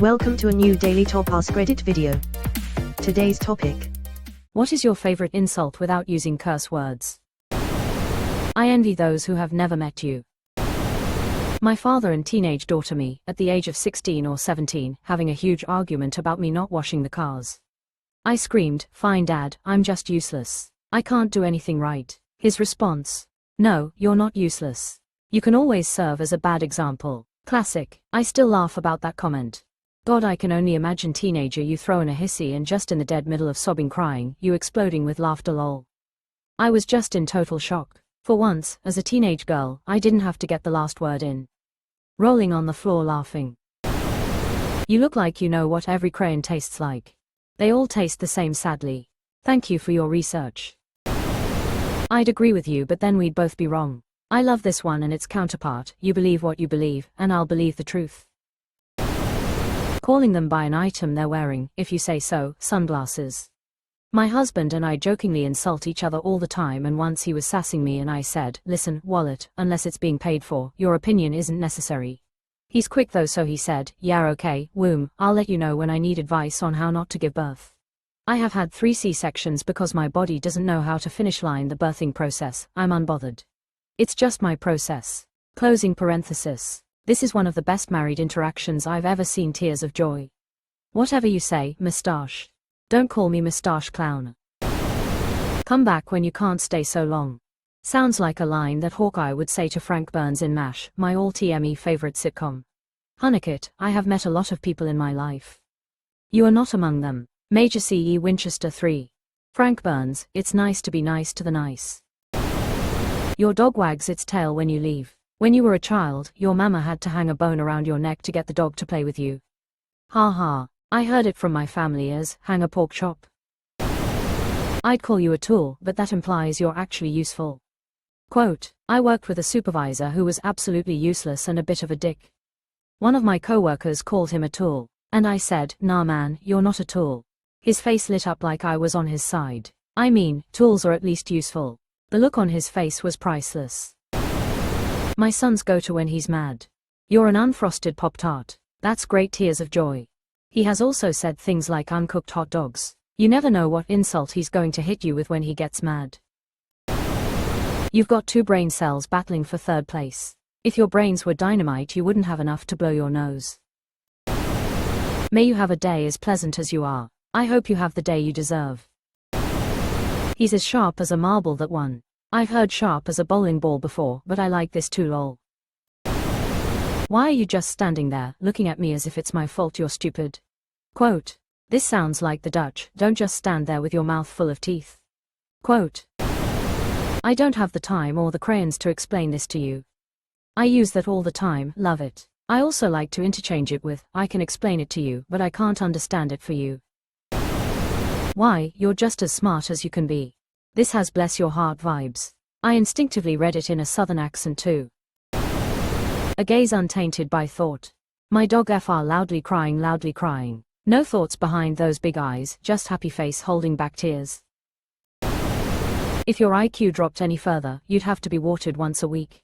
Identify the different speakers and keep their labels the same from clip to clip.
Speaker 1: Welcome to a new Daily Top Askreddit video. Today's topic.
Speaker 2: What is your favorite insult without using curse words? I envy those who have never met you. My father and teenage daughter me, at the age of 16 or 17, having a huge argument about me not washing the cars. I screamed, "Fine Dad, I'm just useless. I can't do anything right." His response: "No, you're not useless. You can always serve as a bad example." Classic. I still laugh about that comment. God, I can only imagine teenager you throw in a hissy and just in the dead middle of sobbing crying, you exploding with laughter lol. I was just in total shock. For once, as a teenage girl, I didn't have to get the last word in. Rolling on the floor laughing. You look like you know what every crayon tastes like. They all taste the same sadly. Thank you for your research. I'd agree with you, but then we'd both be wrong. I love this one and its counterpart. You believe what you believe, and I'll believe the truth. Calling them by an item they're wearing, if you say so, sunglasses. My husband and I jokingly insult each other all the time, and once he was sassing me and I said, "Listen, wallet, unless it's being paid for, your opinion isn't necessary." He's quick though, so he said, "Yeah, okay, womb, I'll let you know when I need advice on how not to give birth. I have had 3 C-sections because my body doesn't know how to finish line the birthing process. I'm unbothered. It's just my process." Closing parenthesis. This is one of the best married interactions I've ever seen. Tears of joy. Whatever you say, moustache. Don't call me moustache clown. Come back when you can't stay so long. Sounds like a line that Hawkeye would say to Frank Burns in MASH, my all-TME favorite sitcom. Hunnicutt, I have met a lot of people in my life. You are not among them. Major C.E. Winchester 3. Frank Burns, it's nice to be nice to the nice. Your dog wags its tail when you leave. When you were a child, your mama had to hang a bone around your neck to get the dog to play with you. Ha ha. I heard it from my family as, hang a pork chop. I'd call you a tool, but that implies you're actually useful. Quote, I worked with a supervisor who was absolutely useless and a bit of a dick. One of my coworkers called him a tool, and I said, "Nah man, you're not a tool." His face lit up like I was on his side. I mean, tools are at least useful. The look on his face was priceless. My son's go-to when he's mad. You're an unfrosted Pop-Tart. That's great. Tears of joy. He has also said things like uncooked hot dogs. You never know what insult he's going to hit you with when he gets mad. You've got 2 brain cells battling for 3rd place. If your brains were dynamite you wouldn't have enough to blow your nose. May you have a day as pleasant as you are. I hope you have the day you deserve. He's as sharp as a marble that one. I've heard sharp as a bowling ball before, but I like this too lol. Why are you just standing there, looking at me as if it's my fault you're stupid? Quote, this sounds like the Dutch, don't just stand there with your mouth full of teeth. Quote, I don't have the time or the crayons to explain this to you. I use that all the time, love it. I also like to interchange it with, I can explain it to you, but I can't understand it for you. Why, you're just as smart as you can be. This has bless your heart vibes. I instinctively read it in a southern accent too. A gaze untainted by thought. My dog fr loudly crying. No thoughts behind those big eyes, just happy face holding back tears. If your IQ dropped any further, you'd have to be watered once a week.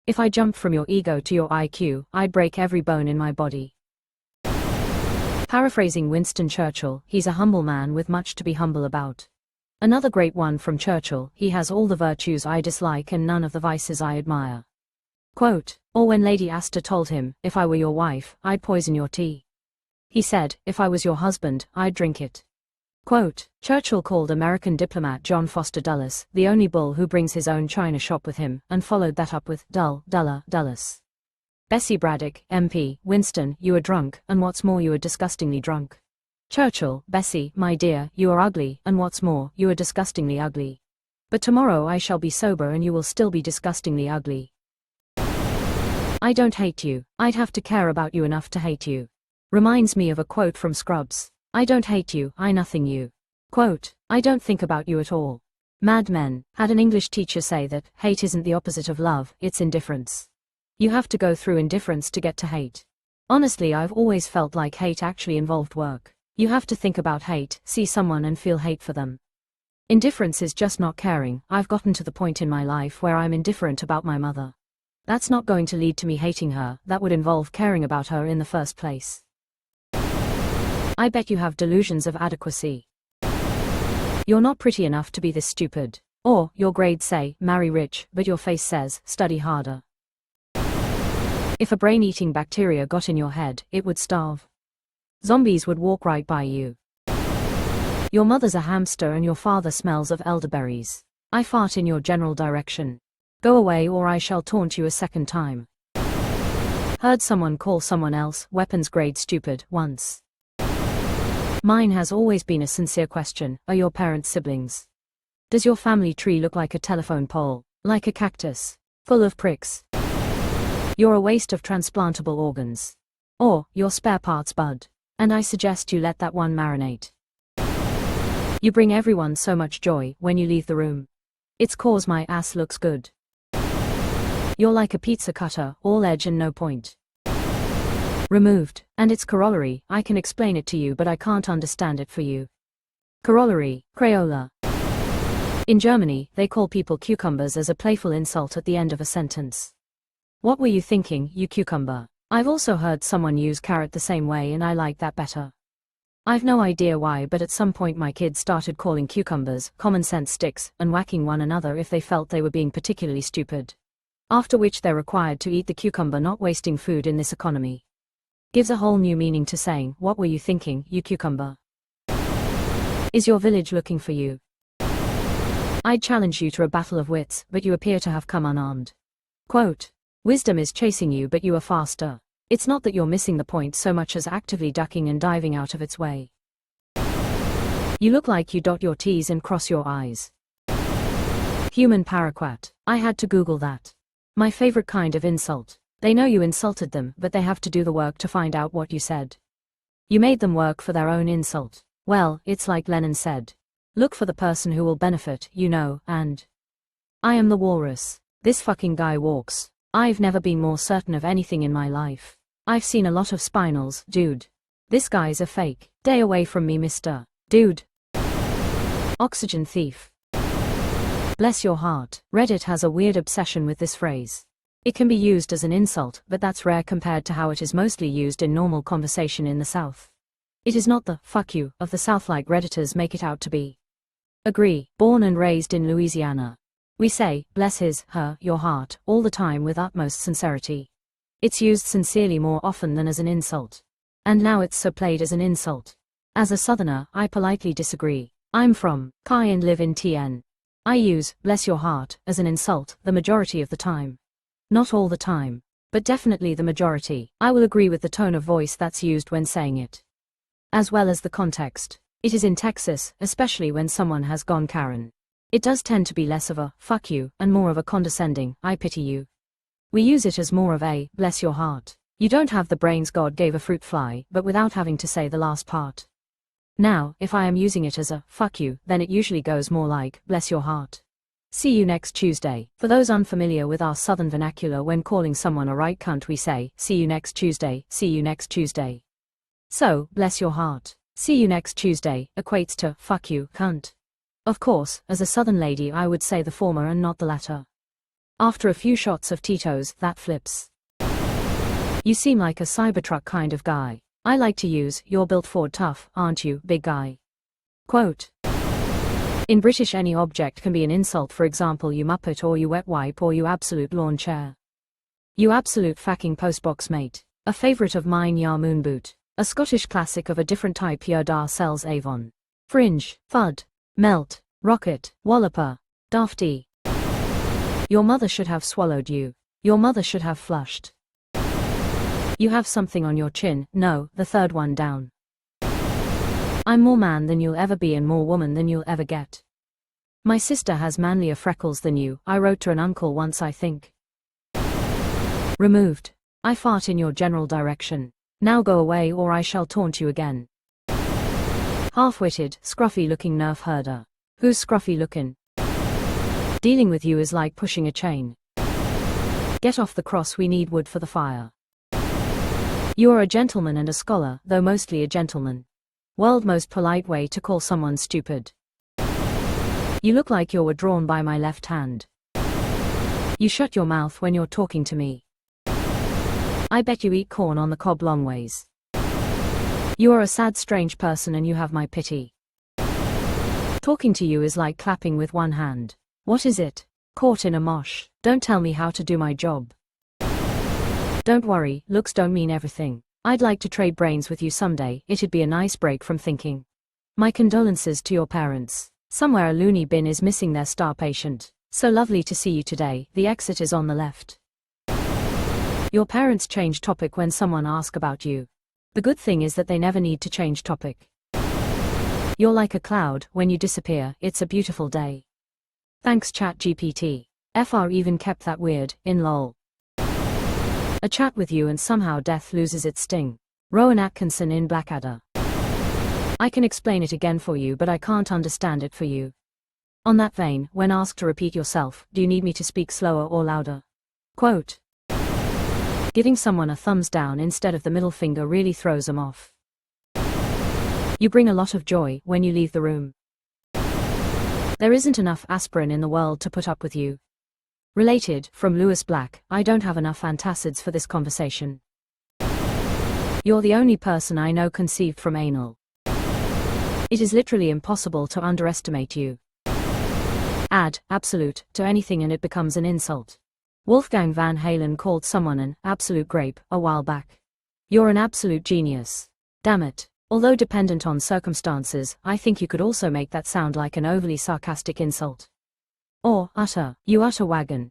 Speaker 2: If I jumped from your ego to your IQ, I'd break every bone in my body. Paraphrasing Winston Churchill, he's a humble man with much to be humble about. Another great one from Churchill, he has all the virtues I dislike and none of the vices I admire. Quote, or when Lady Astor told him, if I were your wife, I'd poison your tea. He said, if I was your husband, I'd drink it. Quote, Churchill called American diplomat John Foster Dulles, the only bull who brings his own china shop with him, and followed that up with, dull, duller, dullus. Bessie Braddock, MP, Winston, you are drunk, and what's more you are disgustingly drunk. Churchill, Bessie, my dear, you are ugly, and what's more, you are disgustingly ugly. But tomorrow I shall be sober and you will still be disgustingly ugly. I don't hate you, I'd have to care about you enough to hate you. Reminds me of a quote from Scrubs. I don't hate you, I nothing you. Quote, I don't think about you at all. Mad Men, had an English teacher say that, hate isn't the opposite of love, it's indifference. You have to go through indifference to get to hate. Honestly, I've always felt like hate actually involved work. You have to think about hate, see someone and feel hate for them. Indifference is just not caring. I've gotten to the point in my life where I'm indifferent about my mother. That's not going to lead to me hating her, that would involve caring about her in the first place. I bet you have delusions of adequacy. You're not pretty enough to be this stupid. Or, your grades say, marry rich, but your face says, study harder. If a brain-eating bacteria got in your head, it would starve. Zombies would walk right by you. Your mother's a hamster and your father smells of elderberries. I fart in your general direction. Go away or I shall taunt you a second time. Heard someone call someone else weapons grade stupid once. Mine has always been a sincere question. Are your parents siblings? Does your family tree look like a telephone pole? Like a cactus? Full of pricks? You're a waste of transplantable organs. Or, your spare parts bud. And I suggest you let that one marinate. You bring everyone so much joy when you leave the room. It's 'cause my ass looks good. You're like a pizza cutter, all edge and no point. Removed, and its corollary, I can explain it to you but I can't understand it for you. Corollary, Crayola. In Germany, they call people cucumbers as a playful insult at the end of a sentence. What were you thinking, you cucumber? I've also heard someone use carrot the same way and I like that better. I've no idea why, but at some point my kids started calling cucumbers common sense sticks and whacking one another if they felt they were being particularly stupid. After which they're required to eat the cucumber, not wasting food in this economy. Gives a whole new meaning to saying, what were you thinking, you cucumber? Is your village looking for you? I'd challenge you to a battle of wits, but you appear to have come unarmed. Quote, wisdom is chasing you but you are faster. It's not that you're missing the point so much as actively ducking and diving out of its way. You look like you dot your T's and cross your I's. Human paraquat. I had to Google that. My favorite kind of insult. They know you insulted them, but they have to do the work to find out what you said. You made them work for their own insult. Well, it's like Lenin said. Look for the person who will benefit, you know, and I am the walrus. This fucking guy walks. I've never been more certain of anything in my life. I've seen a lot of spinals, dude. This guy's a fake. Stay away from me, Mr. Dude. Oxygen thief. Bless your heart. Reddit has a weird obsession with this phrase. It can be used as an insult, but that's rare compared to how it is mostly used in normal conversation in the South. It is not the fuck you of the South like Redditors make it out to be. Agree. Born and raised in Louisiana. We say, bless his, her, your heart, all the time with utmost sincerity. It's used sincerely more often than as an insult. And now it's so played as an insult. As a Southerner, I politely disagree. I'm from Kai and live in TN. I use, bless your heart, as an insult, the majority of the time. Not all the time. But definitely the majority. I will agree with the tone of voice that's used when saying it. As well as the context. It is in Texas, especially when someone has gone Karen. It does tend to be less of a, fuck you, and more of a condescending, I pity you. We use it as more of a, bless your heart. You don't have the brains God gave a fruit fly, but without having to say the last part. Now, if I am using it as a, fuck you, then it usually goes more like, bless your heart. See you next Tuesday. For those unfamiliar with our Southern vernacular, when calling someone a right cunt we say, see you next Tuesday, see you next Tuesday. So, bless your heart. See you next Tuesday, equates to, fuck you, cunt. Of course, as a Southern lady I would say the former and not the latter. After a few shots of Tito's, that flips. You seem like a Cybertruck kind of guy. I like to use, you're built Ford tough, aren't you, big guy? Quote. In British any object can be an insult, for example you muppet or you wet wipe or you absolute lawn chair. You absolute fucking postbox mate. A favourite of mine ya moon boot. A Scottish classic of a different type ya dar sells Avon. Fringe, fud, melt, rocket, walloper, dafty. Your mother should have swallowed you. Your mother should have flushed. You have something on your chin, no, the third one down. I'm more man than you'll ever be and more woman than you'll ever get. My sister has manlier freckles than you, I wrote to an uncle once I think. Removed. I fart in your general direction. Now go away or I shall taunt you again. Half-witted, scruffy-looking nerf herder. Who's scruffy-looking? Dealing with you is like pushing a chain. Get off the cross, we need wood for the fire. You are a gentleman and a scholar, though mostly a gentleman. World most polite way to call someone stupid. You look like you were drawn by my left hand. You shut your mouth when you're talking to me. I bet you eat corn on the cob long ways. You are a sad, strange person and you have my pity. Talking to you is like clapping with one hand. What is it? Caught in a mosh. Don't tell me how to do my job. Don't worry, looks don't mean everything. I'd like to trade brains with you someday, it'd be a nice break from thinking. My condolences to your parents. Somewhere a loony bin is missing their star patient. So lovely to see you today, the exit is on the left. Your parents change topic when someone asks about you. The good thing is that they never need to change topic. You're like a cloud, when you disappear, it's a beautiful day. Thanks ChatGPT. FR even kept that weird, in lol. A chat with you and somehow death loses its sting. Rowan Atkinson in Blackadder. I can explain it again for you but I can't understand it for you. On that vein, when asked to repeat yourself, do you need me to speak slower or louder? Quote. Giving someone a thumbs down instead of the middle finger really throws them off. You bring a lot of joy when you leave the room. There isn't enough aspirin in the world to put up with you. Related, from Lewis Black, I don't have enough antacids for this conversation. You're the only person I know conceived from anal. It is literally impossible to underestimate you. Add absolute to anything and it becomes an insult. Wolfgang Van Halen called someone an absolute grape a while back. You're an absolute genius. Damn it. Although dependent on circumstances, I think you could also make that sound like an overly sarcastic insult. Or, you utter wagon.